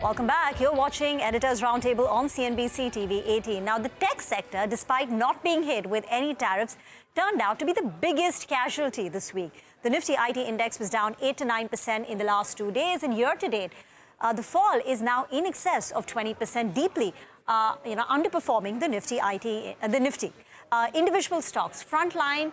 Welcome back. You're watching Editors Roundtable on CNBC-TV18. Now, the tech sector, despite not being hit with any tariffs, turned out to be the biggest casualty this week. The Nifty IT index was down 8 to 9% in the last 2 days, and year-to-date, the fall is now in excess of 20%, deeply, underperforming the Nifty. Individual stocks, frontline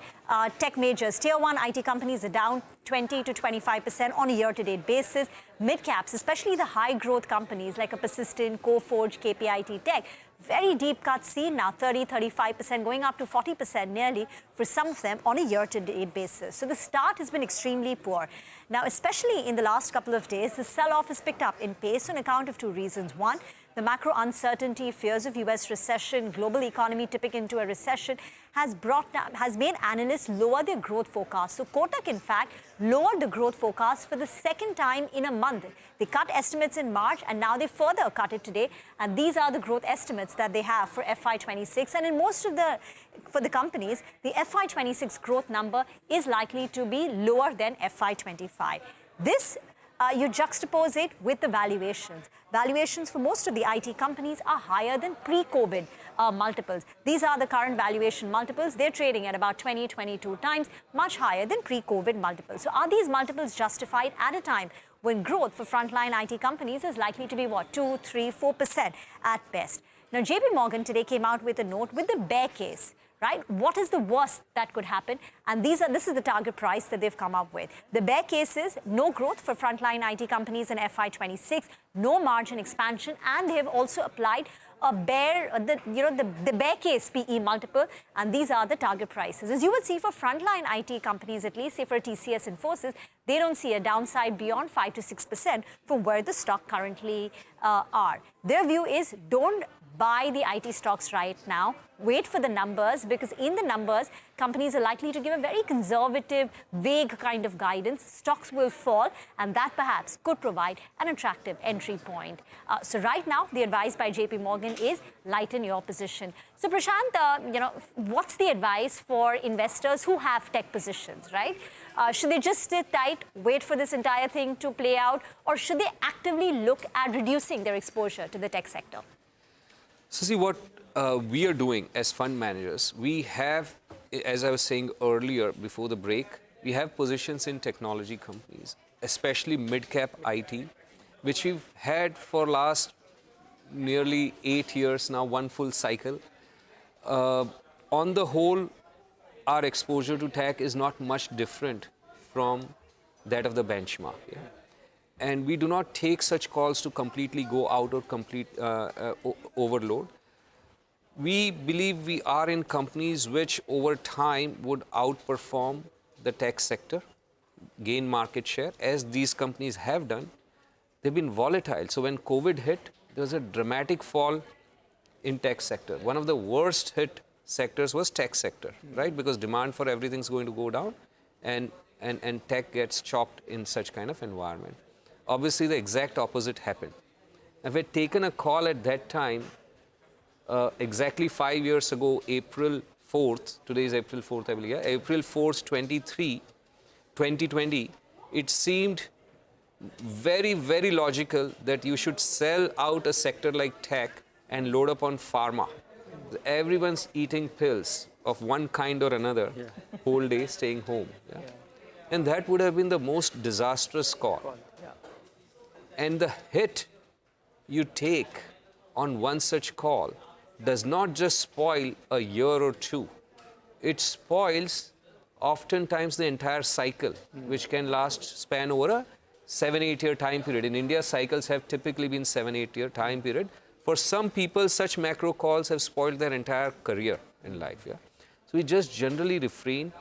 tech majors, tier 1 IT companies are down 20 to 25% on a year-to-date basis. Mid-caps, especially the high-growth companies like a Persistent, Coforge, KPIT Tech, very deep cuts seen now, 30, 35%, going up to 40% nearly for some of them on a year-to-date basis. So the start has been extremely poor. Now, especially in the last couple of days, the sell-off has picked up in pace on account of two reasons. One, the macro uncertainty, fears of US recession, global economy tipping into a recession has made analysts lower their growth forecast. So Kotak, in fact, lowered the growth forecast for the second time in a month. They cut estimates in March, and now they further cut it today. And these are the growth estimates that they have for FY26. And in most of for the companies, the FY26 growth number is likely to be lower than FY25. This you juxtapose it with the valuations. Valuations for most of the IT companies are higher than pre-COVID multiples. These are the current valuation multiples. They're trading at about 20, 22 times, much higher than pre-COVID multiples. So are these multiples justified at a time when growth for frontline IT companies is likely to be, what, 2, 3, 4% at best? Now, JP Morgan today came out with a note with the bear case. Right? What is the worst that could happen? And this is the target price that they've come up with. The bear case is no growth for frontline IT companies in FY26, no margin expansion, and they have also applied a the bear case PE multiple, and these are the target prices. As you would see for frontline IT companies, at least, say for TCS and Infosys, they don't see a downside beyond 5 to 6% from where the stock currently are. Their view is don't buy the IT stocks right now. Wait for the numbers, because in the numbers, companies are likely to give a very conservative, vague kind of guidance. Stocks will fall, and that perhaps could provide an attractive entry point. So right now, the advice by JP Morgan is lighten your position. So Prashant, what's the advice for investors who have tech positions, right? Should they just sit tight, wait for this entire thing to play out, or should they actively look at reducing their exposure to the tech sector? So see, what we are doing as fund managers, we have, as I was saying earlier before the break, we have positions in technology companies, especially mid-cap IT, which we've had for last nearly 8 years now, one full cycle. On the whole, our exposure to tech is not much different from that of the benchmark. Yeah? And we do not take such calls to completely go out or complete overload. We believe we are in companies which over time would outperform the tech sector, gain market share, as these companies have done. They've been volatile. So when COVID hit, there was a dramatic fall in tech sector. One of the worst hit sectors was tech sector, right? Because demand for everything is going to go down, and tech gets chopped in such kind of environment. Obviously, the exact opposite happened. If we had taken a call at that time, exactly 5 years ago, April 4th, today is April 4th, I believe, yeah? April 4th, 2020, it seemed very, very logical that you should sell out a sector like tech and load up on pharma. Everyone's eating pills of one kind or another, whole day staying home. Yeah? And that would have been the most disastrous call. And the hit you take on one such call does not just spoil a year or two. It spoils oftentimes the entire cycle, which can span over a 7-8 year time period. In India, cycles have typically been 7-8 year time period. For some people, such macro calls have spoiled their entire career in life. Yeah? So we just generally refrain.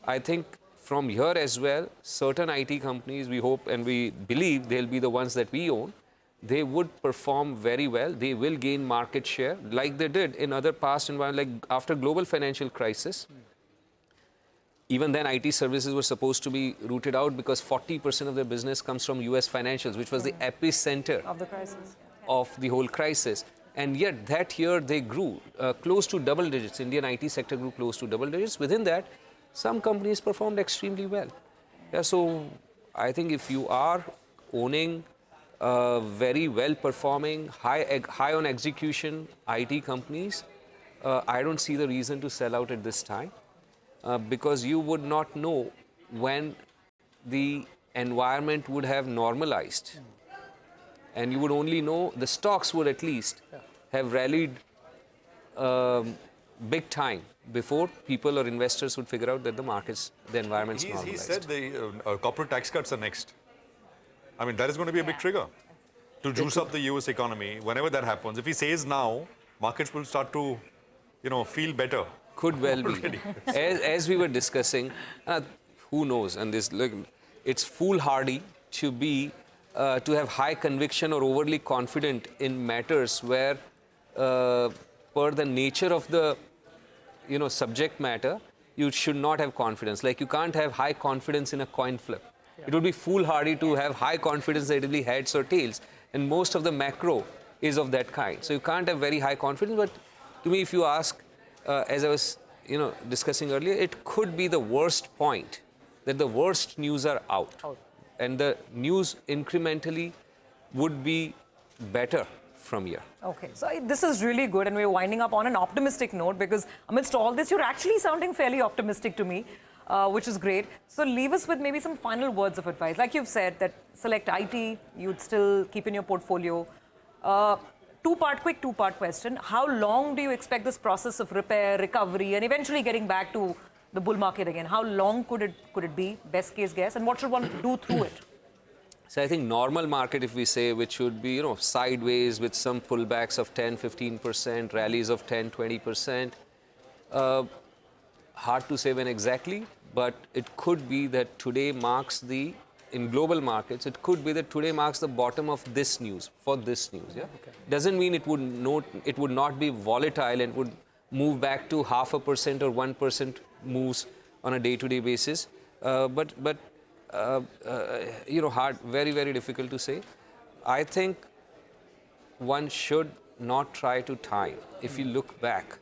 I think from here as well, certain IT companies, we hope and we believe they'll be the ones that we own. They would perform very well. They will gain market share like they did in other past environments, like after global financial crisis. Even then, IT services were supposed to be rooted out because 40% of their business comes from US financials, which was the epicenter of the crisis, of the whole crisis. And yet that year they grew close to double digits. Indian IT sector grew close to double digits. Within that, some companies performed extremely well. Yeah, so I think if you are owning very well performing, high on execution IT companies, I don't see the reason to sell out at this time because you would not know when the environment would have normalized. And you would only know, the stocks would at least have rallied big time before people or investors would figure out that the environment's normalized. He said the corporate tax cuts are next. I mean, that is going to be a big trigger to juice up the US economy. Whenever that happens, if he says now, markets will start to, feel better. Could well be. As we were discussing, who knows? And this, look, it's foolhardy to have high conviction or overly confident in matters where, per the nature of the, subject matter, you should not have confidence. Like you can't have high confidence in a coin flip. It would be foolhardy to have high confidence that it will be heads or tails. And most of the macro is of that kind. So you can't have very high confidence. But to me, if you ask, as I was, discussing earlier, it could be the worst point, that the worst news are out. And the news incrementally would be better from here. Okay, so this is really good, and we're winding up on an optimistic note because amidst all this, you're actually sounding fairly optimistic to me, which is great. So leave us with maybe some final words of advice. Like you've said, that select IT, you'd still keep in your portfolio. Quick two-part question. How long do you expect this process of repair, recovery, and eventually getting back to the bull market again? How long could it be, best case guess, and what should one do through it? So I think normal market, if we say, which should be, sideways with some pullbacks of 10, 15%, rallies of 10, 20%. Hard to say when exactly, but it could be that today marks in global markets, it could be that today marks the bottom of this news, for this news. Yeah? Okay. Doesn't mean it would not be volatile and would move back to 0.5% or 1% moves on a day-to-day basis. Hard, very, very difficult to say. I think one should not try to time. If you look back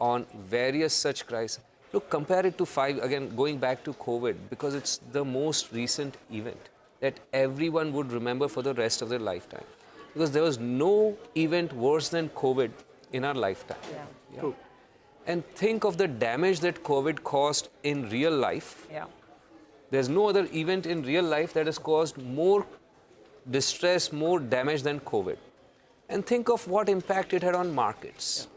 on various such crises, look, compare it to again, going back to COVID, because it's the most recent event that everyone would remember for the rest of their lifetime. Because there was no event worse than COVID in our lifetime. Yeah. True. And think of the damage that COVID caused in real life. Yeah. There's no other event in real life that has caused more distress, more damage than COVID. And think of what impact it had on markets. Yeah.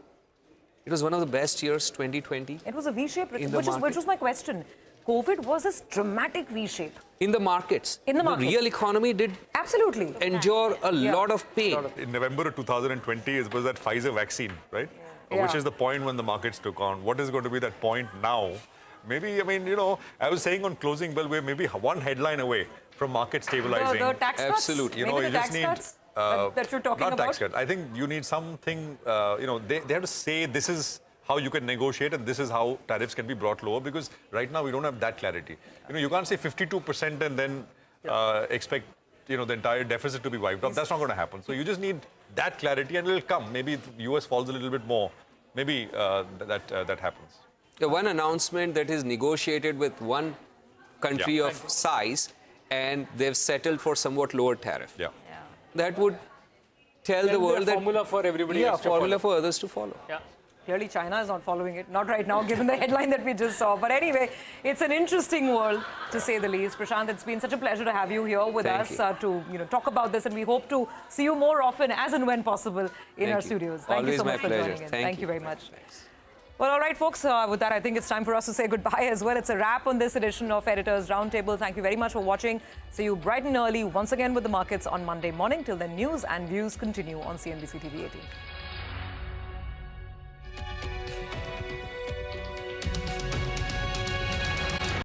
It was one of the best years, 2020. It was a V-shape, which was my question. COVID was this dramatic V-shape. In the markets. The real economy did absolutely endure a lot of pain. In November of 2020, it was that Pfizer vaccine, right? Yeah. Which is the point when the markets took on. What is going to be that point now? Maybe, I was saying on closing bell, we're maybe one headline away from market stabilizing. The tax cuts? Absolutely. You just need that you're talking not about? Tax cut. I think you need something, they have to say this is how you can negotiate and this is how tariffs can be brought lower, because right now we don't have that clarity. You can't say 52% and then expect, the entire deficit to be wiped off. That's not going to happen. So you just need that clarity and it'll come. Maybe if the US falls a little bit more, maybe that happens. The one announcement that is negotiated with one country of size and they've settled for somewhat lower tariff. Yeah. That would tell the world that... formula for everybody else to formula follow. For others to follow. Yeah. Clearly, China is not following it. Not right now, given the headline that we just saw. But anyway, it's an interesting world, to say the least. Prashant, it's been such a pleasure to have you here with us to talk about this. And we hope to see you more often, as and when possible, in our studios. Thank you so much for joining in. Thank you very much. Thanks. Well, all right, folks, with that, I think it's time for us to say goodbye as well. It's a wrap on this edition of Editors Roundtable. Thank you very much for watching. See you bright and early once again with the markets on Monday morning. Till then, news and views continue on CNBC-TV18.